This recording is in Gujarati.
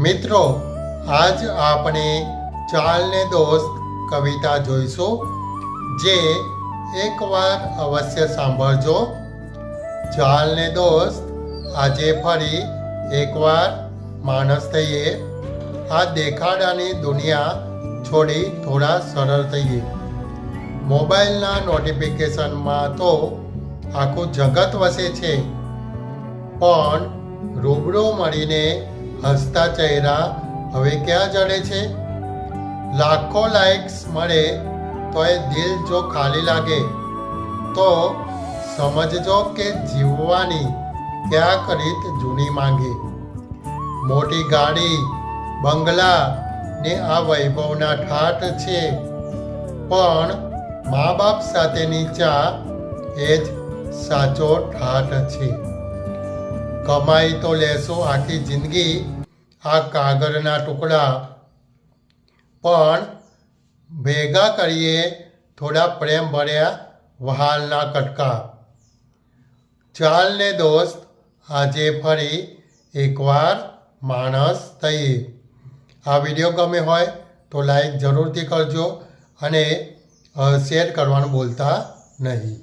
મિત્રો, આજ આપણે ચાલ ને દોસ્ત કવિતા જોઈશું, જે એકવાર અવશ્ય સાંભળજો. ચાલ ને દોસ્ત, આજે ફરી એકવાર માણસ થઈએ. આ દેખાડાની દુનિયા છોડી થોડા સરળ થઈએ. મોબાઈલના નોટિફિકેશનમાં તો આખું જગત વસે છે, પણ રૂબરૂ મળીને હસતા ચહેરા હવે ક્યાં જડે છે? લાખો લાઇક્સ મળે તોય દિલ જો ખાલી લાગે તો સમજજો કે જીવવાની ક્યાંક રીત જૂની માંગે. મોટી ગાડી, બંગલા ને આ વૈભવના ઠાઠ છે, પણ મા બાપ સાથેની ચા એ જ સાચો ઠાઠ છે. કમાઈ તો લેશો આખી જિંદગી આ કાગળના ટુકડા, પણ ભેગા કરીએ થોડા પ્રેમ ભર્યા વહાલના કટકા. ચાલ ને દોસ્ત, આજે ફરી એકવાર માણસ થઈએ. આ વિડીયો ગમે હોય તો લાઈક જરૂરથી કરજો અને શેર કરવાનું ભૂલતા નહીં.